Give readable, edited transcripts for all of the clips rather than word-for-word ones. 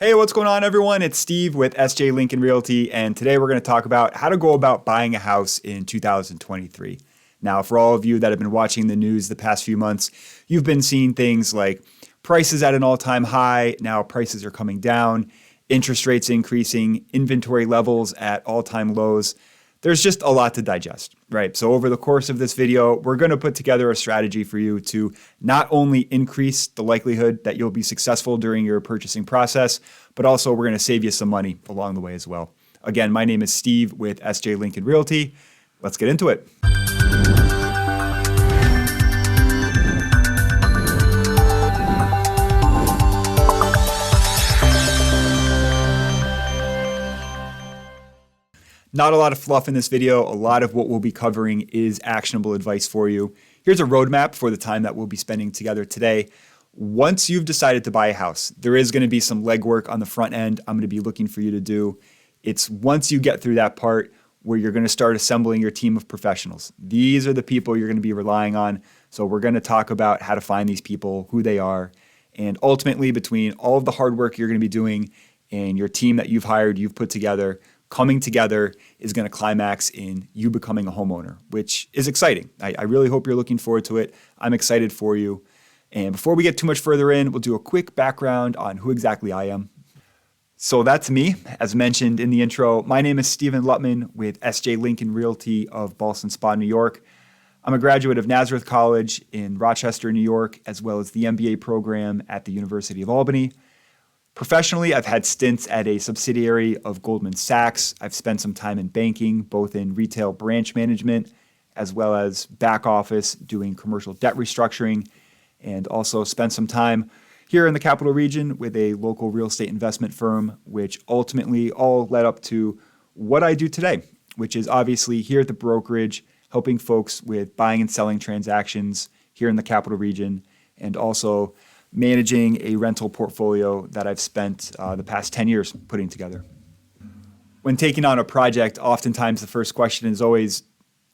Hey, what's going on, everyone? It's Steve with SJ Lincoln Realty, and today we're going to talk about how to go about buying a house in 2023. Now, for all of you that have been watching the news the past few months, you've been seeing things like prices at an all-time high, now prices are coming down, interest rates increasing, inventory levels at all-time lows. There's just a lot to digest, right? So over the course of this video, we're going to put together a strategy for you to not only increase the likelihood that you'll be successful during your purchasing process, but also we're going to save you some money along the way as well. Again, my name is Steve with SJ Lincoln Realty. Let's get into it. Not a lot of fluff in this video. A lot of what we'll be covering is actionable advice for you. Here's a roadmap for the time that we'll be spending together today. Once you've decided to buy a house, there is going to be some legwork on the front end I'm going to be looking for you to do. It's once you get through that part where you're going to start assembling your team of professionals. These are the people you're going to be relying on. So we're going to talk about how to find these people, who they are, and ultimately between all of the hard work you're going to be doing and your team that you've hired, you've put together, coming together is going to climax in you becoming a homeowner, which is exciting. I really hope you're looking forward to it. I'm excited for you. And before we get too much further in, we'll do a quick background on who exactly I am. So that's me, as mentioned in the intro. My name is Stephen Luttman with SJ Lincoln Realty of Ballston Spa, New York. I'm a graduate of Nazareth College in Rochester, New York, as well as the MBA program at the University of Albany. Professionally, I've had stints at a subsidiary of Goldman Sachs. I've spent some time in banking, both in retail branch management, as well as back office doing commercial debt restructuring, and also spent some time here in the capital region with a local real estate investment firm, which ultimately all led up to what I do today, which is obviously here at the brokerage, helping folks with buying and selling transactions here in the capital region, and also managing a rental portfolio that I've spent the past 10 years putting together. When taking on a project, oftentimes the first question is always,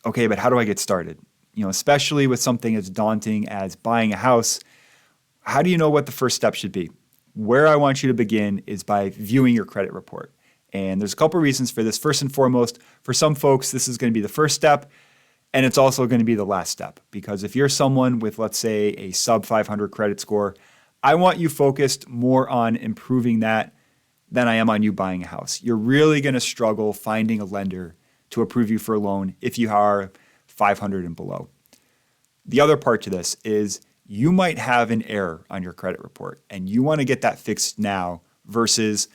okay, but how do I get started? Especially with something as daunting as buying a house, how do you know what the first step should be? Where I want you to begin is by viewing your credit report. And there's a couple reasons for this. First and foremost, for some folks, this is going to be the first step, and it's also going to be the last step. Because if you're someone with, let's say, a sub 500 credit score, I want you focused more on improving that than I am on you buying a house. You're really going to struggle finding a lender to approve you for a loan if you are 500 and below. The other part to this is you might have an error on your credit report and you want to get that fixed now versus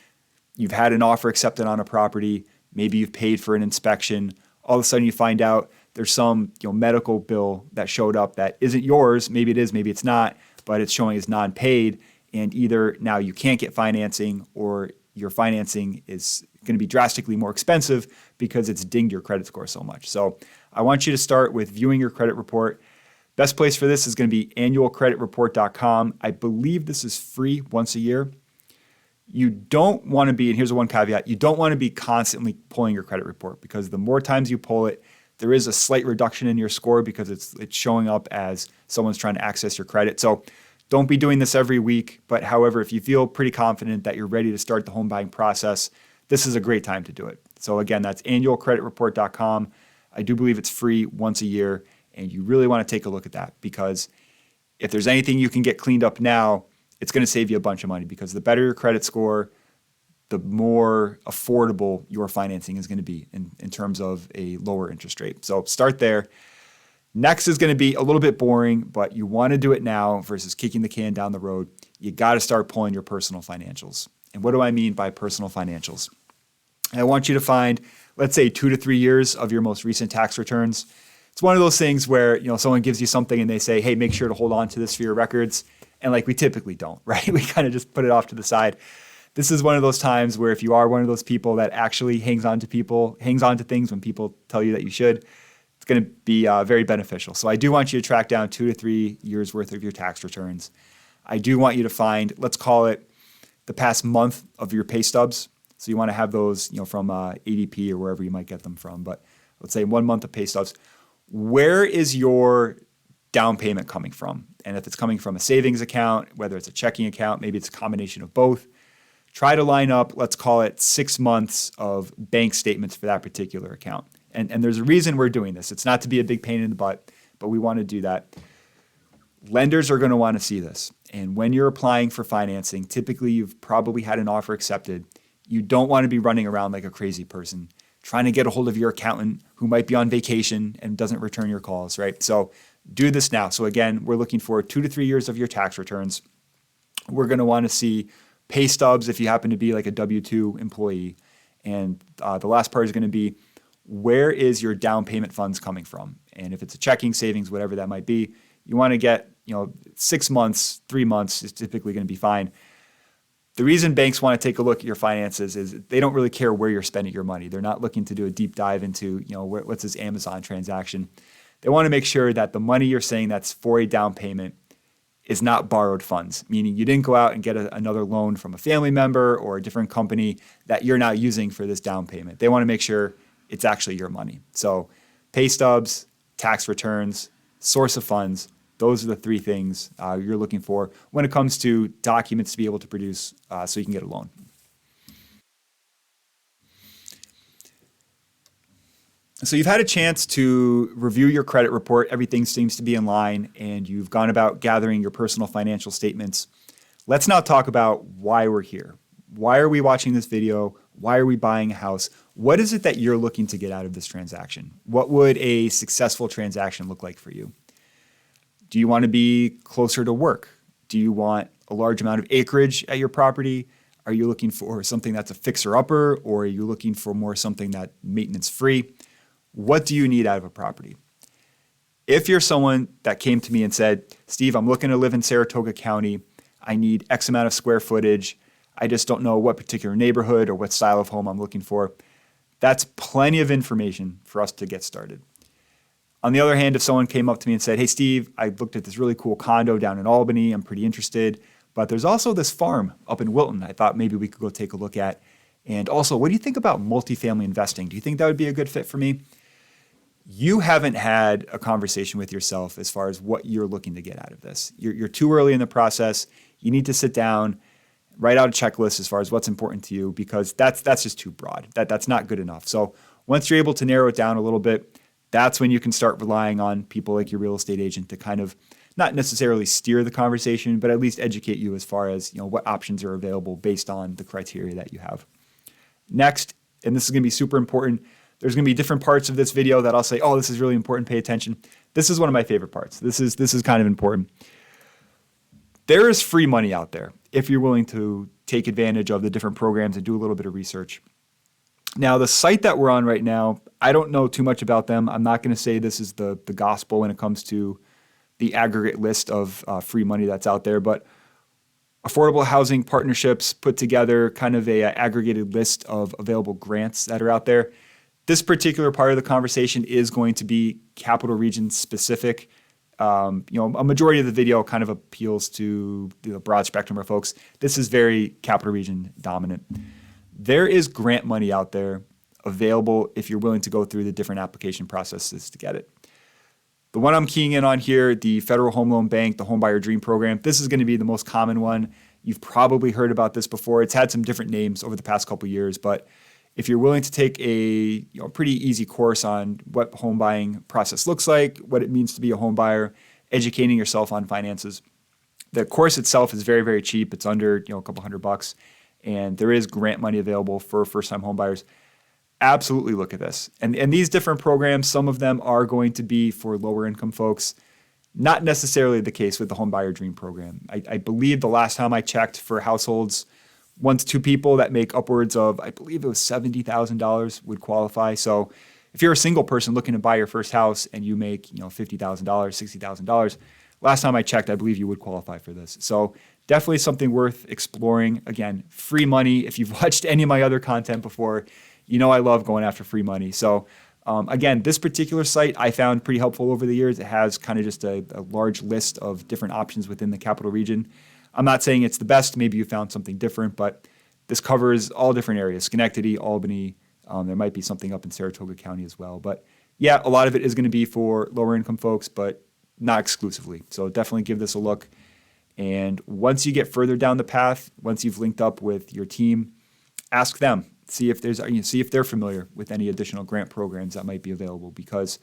you've had an offer accepted on a property, maybe you've paid for an inspection, all of a sudden you find out there's some medical bill that showed up that isn't yours, maybe it is, maybe it's not, but it's showing as non-paid, and either now you can't get financing or your financing is going to be drastically more expensive because it's dinged your credit score so much. So I want you to start with viewing your credit report. Best place for this is going to be annualcreditreport.com. I believe this is free once a year. You don't want to be, and here's one caveat, you don't want to be constantly pulling your credit report because the more times you pull it, there is a slight reduction in your score because it's showing up as someone's trying to access your credit. So don't be doing this every week. But however, if you feel pretty confident that you're ready to start the home buying process, this is a great time to do it. So again, that's annualcreditreport.com. I do believe it's free once a year, and you really want to take a look at that because if there's anything you can get cleaned up now, it's going to save you a bunch of money because the better your credit score, the more affordable your financing is going to be in terms of a lower interest rate. So start there. Next is going to be a little bit boring, but you want to do it now versus kicking the can down the road. You got to start pulling your personal financials. And what do I mean by personal financials? I want you to find, let's say, 2 to 3 years of your most recent tax returns. It's one of those things where someone gives you something and they say, hey, make sure to hold on to this for your records. And we typically don't, right? We kind of just put it off to the side. This is one of those times where if you are one of those people that actually hangs on to things when people tell you that you should, it's going to be very beneficial. So I do want you to track down 2 to 3 years worth of your tax returns. I do want you to find, let's call it the past month of your pay stubs. So you want to have those, from ADP or wherever you might get them from. But let's say 1 month of pay stubs. Where is your down payment coming from? And if it's coming from a savings account, whether it's a checking account, maybe it's a combination of both, try to line up, let's call it 6 months of bank statements for that particular account. And there's a reason we're doing this. It's not to be a big pain in the butt, but we want to do that. Lenders are going to want to see this. And when you're applying for financing, typically you've probably had an offer accepted. You don't want to be running around like a crazy person, trying to get a hold of your accountant who might be on vacation and doesn't return your calls, right? So do this now. So again, we're looking for 2 to 3 years of your tax returns. We're going to want to see pay stubs if you happen to be like a W-2 employee. And the last part is going to be, where is your down payment funds coming from? And if it's a checking, savings, whatever that might be, you want to get, 6 months, 3 months is typically going to be fine. The reason banks want to take a look at your finances is they don't really care where you're spending your money. They're not looking to do a deep dive into, what's this Amazon transaction. They want to make sure that the money you're saying that's for a down payment is not borrowed funds, meaning you didn't go out and get another loan from a family member or a different company that you're not using for this down payment. They want to make sure it's actually your money. So pay stubs, tax returns, source of funds, those are the 3 things you're looking for when it comes to documents to be able to produce so you can get a loan. So you've had a chance to review your credit report. Everything seems to be in line, and you've gone about gathering your personal financial statements. Let's now talk about why we're here. Why are we watching this video? Why are we buying a house? What is it that you're looking to get out of this transaction? What would a successful transaction look like for you? Do you want to be closer to work? Do you want a large amount of acreage at your property? Are you looking for something that's a fixer-upper, or are you looking for more something that maintenance-free? What do you need out of a property? If you're someone that came to me and said, Steve, I'm looking to live in Saratoga County. I need X amount of square footage. I just don't know what particular neighborhood or what style of home I'm looking for. That's plenty of information for us to get started. On the other hand, if someone came up to me and said, hey, Steve, I looked at this really cool condo down in Albany. I'm pretty interested, but there's also this farm up in Wilton I thought maybe we could go take a look at. And also, what do you think about multifamily investing? Do you think that would be a good fit for me? You haven't had a conversation with yourself as far as what you're looking to get out of this. You're too early in the process. You need to sit down, write out a checklist as far as what's important to you, because that's just too broad. That's not good enough. So once you're able to narrow it down a little bit, that's when you can start relying on people like your real estate agent to kind of not necessarily steer the conversation, but at least educate you as far as what options are available based on the criteria that you have. Next, and this is going to be super important, there's going to be different parts of this video that I'll say, oh, this is really important, pay attention. This is one of my favorite parts. This is kind of important. There is free money out there if you're willing to take advantage of the different programs and do a little bit of research. Now, the site that we're on right now, I don't know too much about them. I'm not going to say this is the gospel when it comes to the aggregate list of free money that's out there, but Affordable Housing Partnerships put together kind of a aggregated list of available grants that are out there. This particular part of the conversation is going to be Capital Region specific. A majority of the video kind of appeals to the broad spectrum of folks. This is very Capital Region dominant. There is grant money out there available if you're willing to go through the different application processes to get it. The one I'm keying in on here, the Federal Home Loan Bank, the Homebuyer Dream Program, this is going to be the most common one. You've probably heard about this before. It's had some different names over the past couple of years, but if you're willing to take a pretty easy course on what home buying process looks like, what it means to be a home buyer, educating yourself on finances, the course itself is very, very cheap. It's under a couple $100, and there is grant money available for first-time home buyers. Absolutely look at this. And these different programs, some of them are going to be for lower income folks. Not necessarily the case with the Homebuyer Dream Program. I believe the last time I checked for households, 1 to 2 people that make upwards of, I believe it was $70,000 would qualify. So if you're a single person looking to buy your first house and you make $50,000, $60,000, last time I checked, I believe you would qualify for this. So definitely something worth exploring. Again, free money. If you've watched any of my other content before, I love going after free money. So again, this particular site I found pretty helpful over the years. It has kind of just a large list of different options within the capital region. I'm not saying it's the best. Maybe you found something different, but this covers all different areas, Schenectady, Albany. There might be something up in Saratoga County as well. But yeah, a lot of it is going to be for lower income folks, but not exclusively. So definitely give this a look. And once you get further down the path, once you've linked up with your team, ask them, see if they're familiar with any additional grant programs that might be available. Because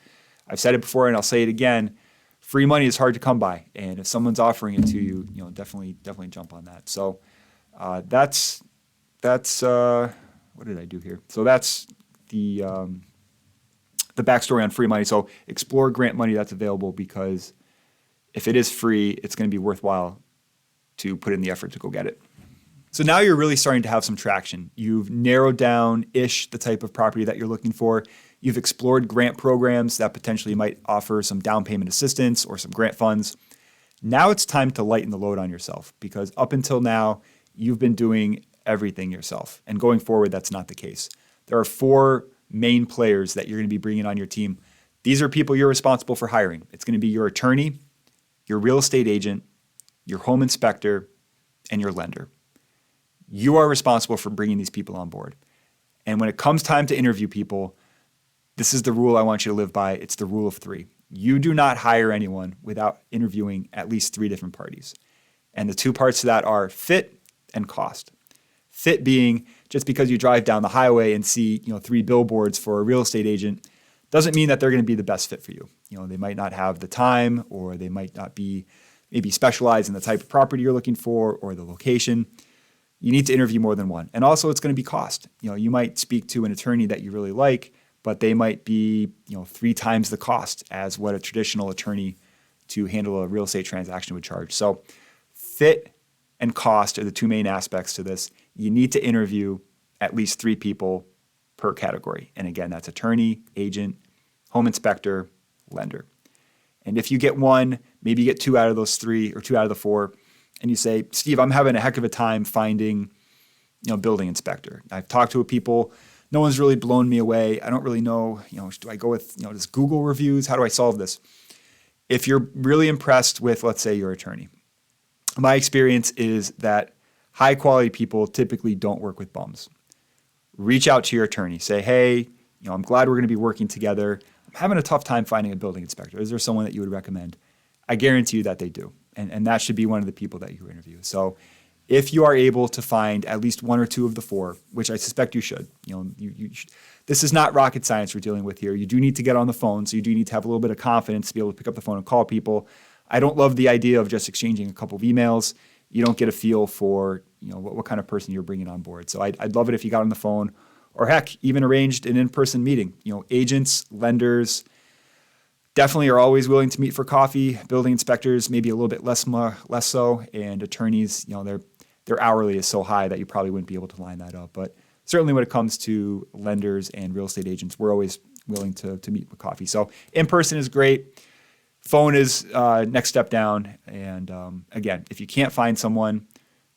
I've said it before and I'll say it again, free money is hard to come by. And if someone's offering it to you, definitely jump on that. So that's what did I do here? So that's the backstory on free money. So explore grant money that's available, because if it is free, it's going to be worthwhile to put in the effort to go get it. So now you're really starting to have some traction. You've narrowed down-ish the type of property that you're looking for. You've explored grant programs that potentially might offer some down payment assistance or some grant funds. Now it's time to lighten the load on yourself, because up until now, you've been doing everything yourself. And going forward, that's not the case. There are 4 main players that you're going to be bringing on your team. These are people you're responsible for hiring. It's going to be your attorney, your real estate agent, your home inspector, and your lender. You are responsible for bringing these people on board. And when it comes time to interview people, this is the rule I want you to live by. It's the rule of 3. You do not hire anyone without interviewing at least 3 different parties. And the 2 parts to that are fit and cost. Fit being, just because you drive down the highway and see 3 billboards for a real estate agent doesn't mean that they're going to be the best fit for you. They might not have the time, or they might not be maybe specialized in the type of property you're looking for or the location. You need to interview more than one. And also, it's going to be cost. You might speak to an attorney that you really like, but they might be 3 times the cost as what a traditional attorney to handle a real estate transaction would charge. So fit and cost are the 2 main aspects to this. You need to interview at least 3 people per category. And again, that's attorney, agent, home inspector, lender. And if you get 1, maybe you get 2 out of those 3 or 2 out of the 4, and you say, Steve, I'm having a heck of a time finding, building inspector. I've talked to people. No one's really blown me away. I don't really know, do I go with, just Google reviews? How do I solve this? If you're really impressed with, let's say, your attorney, my experience is that high quality people typically don't work with bums. Reach out to your attorney. Say, hey, I'm glad we're going to be working together. I'm having a tough time finding a building inspector. Is there someone that you would recommend? I guarantee you that they do. And that should be one of the people that you interview. So if you are able to find at least 1 or 2 of the 4, which I suspect you should, this is not rocket science we're dealing with here. You do need to get on the phone, so you do need to have a little bit of confidence to be able to pick up the phone and call people. I don't love the idea of just exchanging a couple of emails. You don't get a feel for what kind of person you're bringing on board. So I'd love it if you got on the phone, or heck, even arranged an in-person meeting. Agents, lenders, definitely are always willing to meet for coffee. Building inspectors, maybe a little bit less so. And attorneys, their hourly is so high that you probably wouldn't be able to line that up. But certainly when it comes to lenders and real estate agents, we're always willing to meet with coffee. So in-person is great. Phone is next step down. And again, if you can't find someone,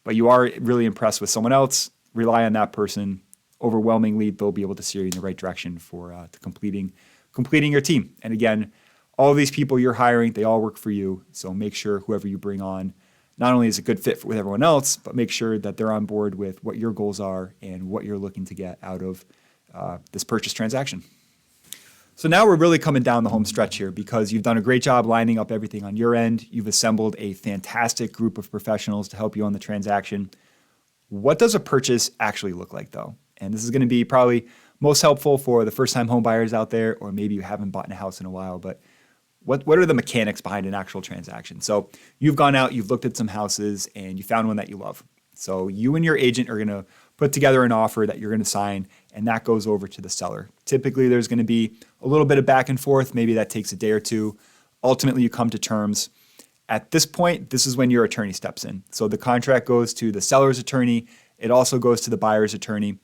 but you are really impressed with someone else, rely on that person. Overwhelmingly, they'll be able to steer you in the right direction for to completing your team. And again, all of these people you're hiring, they all work for you. So make sure whoever you bring on not only is a good fit with everyone else, but make sure that they're on board with what your goals are and what you're looking to get out of this purchase transaction. So now we're really coming down the home stretch here, because you've done a great job lining up everything on your end. You've assembled a fantastic group of professionals to help you on the transaction. What does a purchase actually look like, though? And this is going to be probably most helpful for the first-time home buyers out there, or maybe you haven't bought in a house in a while. But what are the mechanics behind an actual transaction? So you've gone out, you've looked at some houses, and you found one that you love. So you and your agent are going to put together an offer that you're going to sign, and that goes over to the seller. Typically, there's going to be a little bit of back and forth. Maybe that takes a day or 2. Ultimately, you come to terms. At this point, this is when your attorney steps in. So the contract goes to the seller's attorney. It also goes to the buyer's attorney.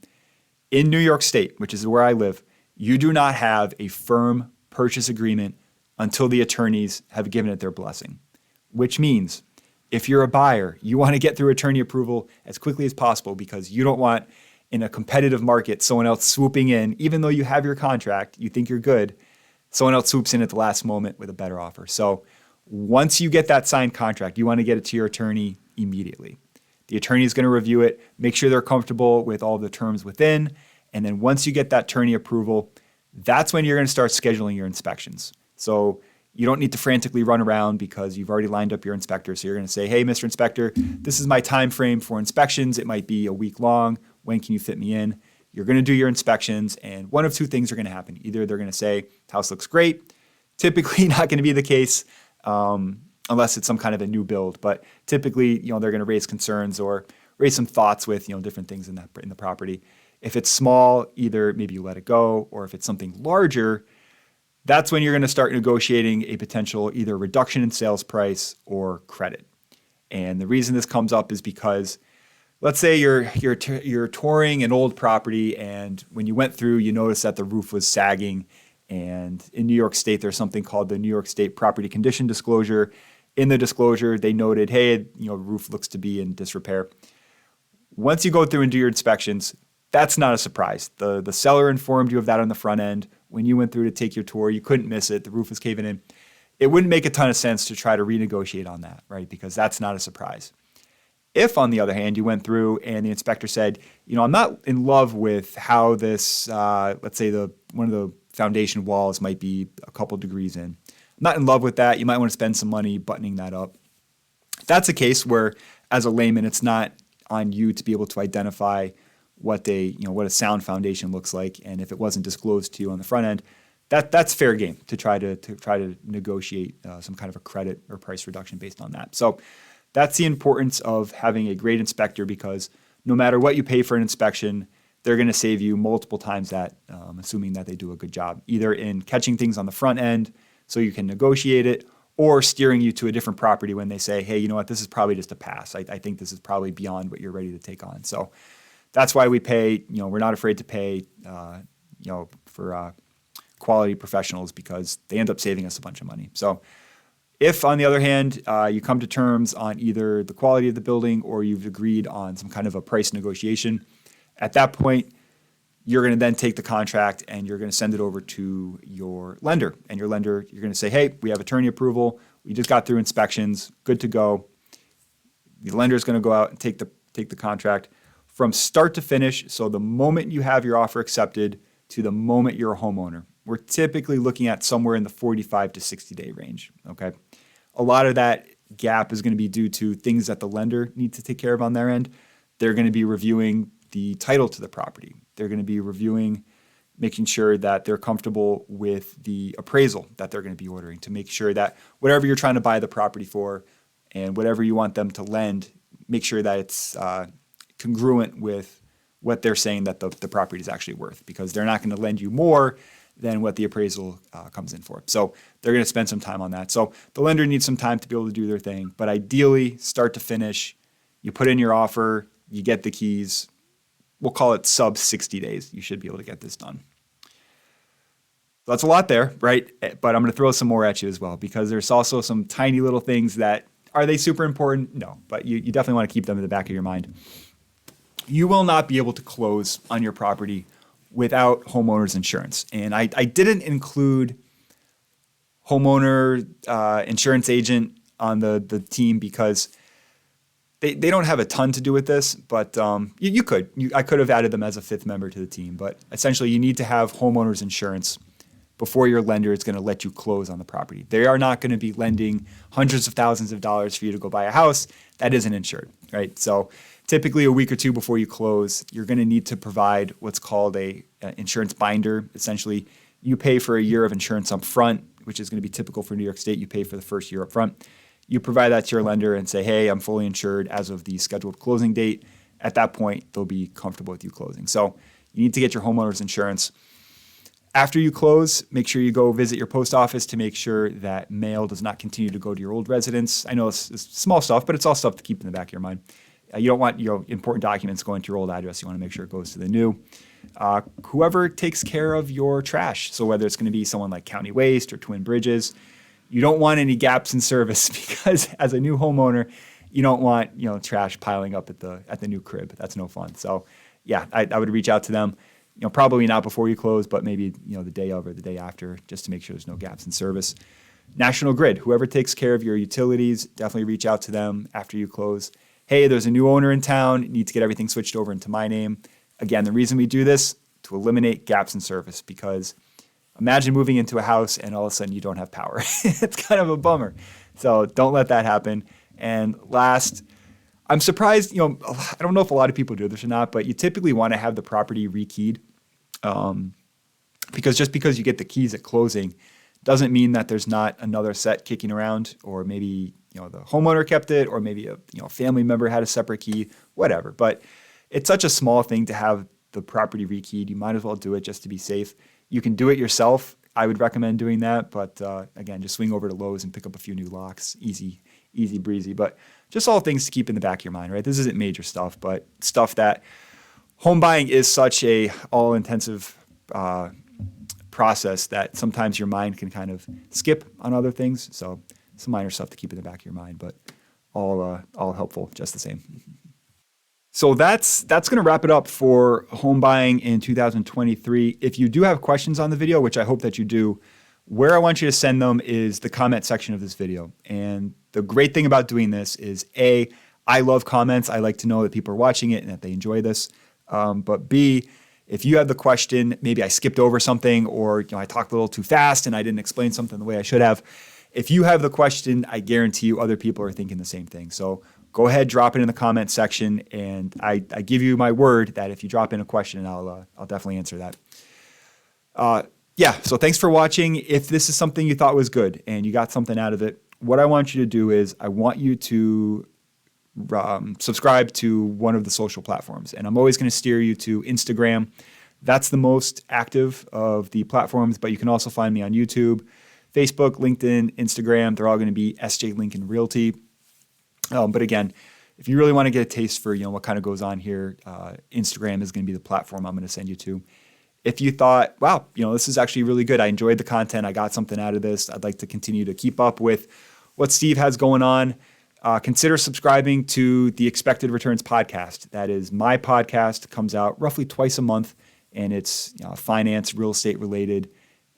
In New York State, which is where I live, you do not have a firm purchase agreement until the attorneys have given it their blessing, which means if you're a buyer, you want to get through attorney approval as quickly as possible, because you don't want, in a competitive market, someone else swooping in. Even though you have your contract, you think you're good, someone else swoops in at the last moment with a better offer. So once you get that signed contract, you want to get it to your attorney immediately. The attorney is going to review it, make sure they're comfortable with all the terms within, and then once you get that attorney approval, that's when you're going to start scheduling your inspections. So You don't need to frantically run around because you've already lined up your inspector. So you're going to say, hey, Mr. Inspector, this is my time frame for inspections. It might be a week long. When can you fit me in? You're going to do your inspections, and one of two things are going to happen. Either they're going to say, house looks great. Typically not going to be the case unless it's some kind of a new build. But typically, they're going to raise concerns or raise some thoughts with, different things in the property. If it's small, either maybe you let it go, or if it's something larger, that's when you're going to start negotiating a potential either reduction in sales price or credit. And the reason this comes up is because let's say you're touring an old property, and when you went through, you noticed that the roof was sagging. And in New York State, there's something called the New York State Property Condition Disclosure. In the disclosure, they noted, hey, the roof looks to be in disrepair. Once you go through and do your inspections, that's not a surprise. The seller informed you of that on the front end. When you went through to take your tour, you couldn't miss it. The roof was caving in. It wouldn't make a ton of sense to try to renegotiate on that, right? Because that's not a surprise. If, on the other hand, you went through and the inspector said, I'm not in love with how this, let's say one of the foundation walls might be a couple degrees in. I'm not in love with that. You might want to spend some money buttoning that up. That's a case where, as a layman, it's not on you to be able to identify what a sound foundation looks like, and if it wasn't disclosed to you on the front end, that's fair game to try to negotiate some kind of a credit or price reduction based on that. So that's the importance of having a great inspector, because no matter what you pay for an inspection, they're going to save you multiple times that, assuming that they do a good job, either in catching things on the front end so you can negotiate it, or steering you to a different property when they say, hey, you know what, this is probably just a pass. I think this is probably beyond what you're ready to take on. So that's why we pay, we're not afraid to pay, for quality professionals, because they end up saving us a bunch of money. So if, on the other hand, you come to terms on either the quality of the building or you've agreed on some kind of a price negotiation, at that point, you're going to then take the contract and you're going to send it over to your lender. And your lender, you're going to say, hey, we have attorney approval. We just got through inspections. Good to go. The lender is going to go out and take the contract from start to finish. So the moment you have your offer accepted to the moment you're a homeowner, we're typically looking at somewhere in the 45 to 60 day range. Okay. A lot of that gap is going to be due to things that the lender needs to take care of on their end. They're going to be reviewing the title to the property. They're going to be reviewing, making sure that they're comfortable with the appraisal that they're going to be ordering, to make sure that whatever you're trying to buy the property for and whatever you want them to lend, make sure that it's congruent with what they're saying that the property is actually worth, because they're not going to lend you more than what the appraisal comes in for. So they're going to spend some time on that. So the lender needs some time to be able to do their thing. But ideally, start to finish, you put in your offer, you get the keys. We'll call it sub 60 days. You should be able to get this done. So that's a lot there, right? But I'm going to throw some more at you as well, because there's also some tiny little things that, are they super important? No, but you definitely want to keep them in the back of your mind. You will not be able to close on your property without homeowners insurance. And I didn't include homeowner insurance agent on the team because they don't have a ton to do with this, but you could. I could have added them as a fifth member to the team, but essentially you need to have homeowners insurance before your lender is going to let you close on the property. They are not going to be lending hundreds of thousands of dollars for you to go buy a house that isn't insured, right? So typically a week or two before you close, you're going to need to provide what's called a insurance binder. Essentially, you pay for a year of insurance up front, which is going to be typical for New York State. You pay for the first year up front. You provide that to your lender and say, hey, I'm fully insured as of the scheduled closing date. At that point, they'll be comfortable with you closing. So you need to get your homeowner's insurance. After you close, make sure you go visit your post office to make sure that mail does not continue to go to your old residence. I know it's small stuff, but it's all stuff to keep in the back of your mind. You don't want important documents going to your old address. You want to make sure it goes to the new. Whoever takes care of your trash, so whether it's going to be someone like County Waste or Twin Bridges, you don't want any gaps in service, because as a new homeowner, you don't want trash piling up at the new crib. That's no fun. So yeah, I would reach out to them. Probably not before you close, but maybe the day of or the day after, just to make sure there's no gaps in service. National Grid, whoever takes care of your utilities, definitely reach out to them after you close. Hey, there's a new owner in town. Need to get everything switched over into my name. Again, the reason we do this, to eliminate gaps in service, because Imagine moving into a house and all of a sudden you don't have power. It's kind of a bummer. So don't let that happen. And last, I'm surprised, I don't know if a lot of people do this or not, but you typically want to have the property rekeyed. Because just because you get the keys at closing doesn't mean that there's not another set kicking around, or maybe, the homeowner kept it, or maybe a family member had a separate key, whatever. But it's such a small thing to have the property rekeyed. You might as well do it just to be safe. You can do it yourself. I would recommend doing that. But again, just swing over to Lowe's and pick up a few new locks. Easy breezy. But just all things to keep in the back of your mind, right? This isn't major stuff, but stuff that home buying is such a all-intensive process that sometimes your mind can kind of skip on other things. So some minor stuff to keep in the back of your mind, but all helpful just the same. So that's going to wrap it up for home buying in 2023. If you do have questions on the video, which I hope that you do, where I want you to send them is the comment section of this video. And the great thing about doing this is A, I love comments. I like to know that people are watching it and that they enjoy this. But B, if you have the question, maybe I skipped over something, or I talked a little too fast and I didn't explain something the way I should have. If you have the question, I guarantee you other people are thinking the same thing. So go ahead, drop it in the comment section, and I give you my word that if you drop in a question, I'll definitely answer that. So thanks for watching. If this is something you thought was good and you got something out of it, what I want you to do is I want you to subscribe to one of the social platforms. And I'm always going to steer you to Instagram. That's the most active of the platforms, but you can also find me on YouTube, Facebook, LinkedIn, Instagram. They're all going to be SJ Lincoln Realty. But again, if you really want to get a taste for what kind of goes on here, Instagram is going to be the platform I'm going to send you to. If you thought, wow, this is actually really good, I enjoyed the content, I got something out of this, I'd like to continue to keep up with what Steve has going on, consider subscribing to the Expected Returns podcast. That is my podcast, comes out roughly twice a month, and it's finance, real estate related.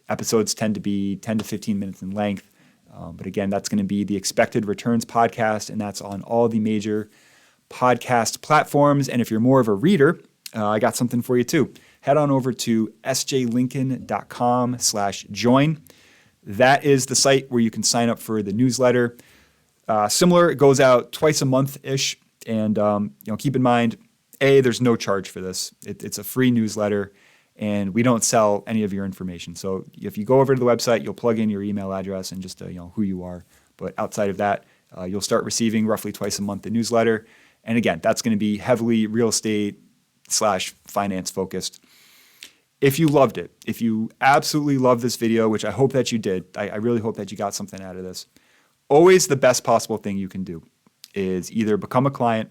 Episodes tend to be 10 to 15 minutes in length. But again, that's going to be the Expected Returns podcast, and that's on all the major podcast platforms. And if you're more of a reader, I got something for you too. Head on over to sjlincoln.com/join. That is the site where you can sign up for the newsletter. Similar, it goes out twice a month-ish. And keep in mind, there's no charge for this. It's a free newsletter, and we don't sell any of your information. So if you go over to the website, you'll plug in your email address and just who you are. But outside of that, you'll start receiving roughly twice a month the newsletter. And again, that's going to be heavily real estate/finance focused. If you loved it, if you absolutely love this video, which I hope that you did, I really hope that you got something out of this. Always the best possible thing you can do is either become a client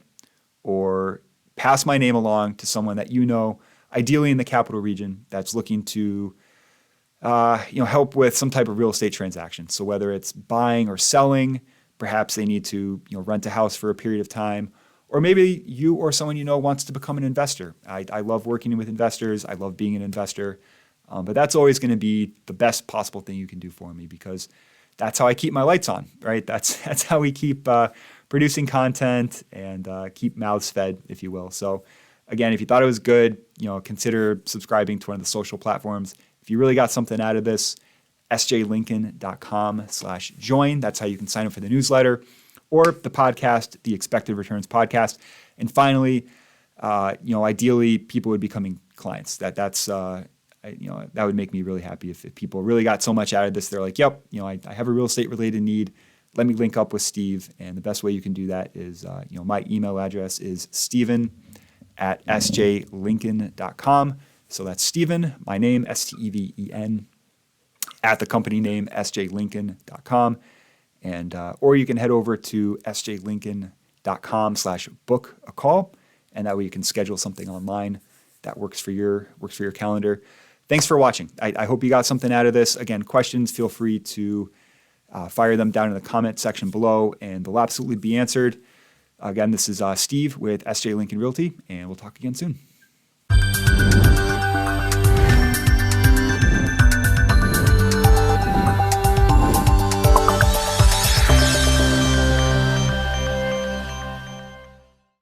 or pass my name along to someone that ideally in the capital region, that's looking to help with some type of real estate transaction. So whether it's buying or selling, perhaps they need to rent a house for a period of time, or maybe you or someone wants to become an investor. I love working with investors. I love being an investor. But that's always going to be the best possible thing you can do for me, because that's how I keep my lights on, right? That's how we keep producing content and keep mouths fed, if you will. So again, if you thought it was good, consider subscribing to one of the social platforms. If you really got something out of this, sjlincoln.com/join. That's how you can sign up for the newsletter or the podcast, the Expected Returns podcast. And finally, ideally, people would be becoming clients. That would make me really happy if people really got so much out of this. They're like, yep, I have a real estate related need. Let me link up with Steve. And the best way you can do that is, my email address is steven@sjlincoln.com. So that's Steven, my name, Steven, at the company name, sjlincoln.com. And, or you can head over to sjlincoln.com/book a call. And that way you can schedule something online that works for your calendar. Thanks for watching. I hope you got something out of this. Again, questions, feel free to fire them down in the comment section below, and they'll absolutely be answered. Again, this is Steve with SJ Lincoln Realty, and we'll talk again soon.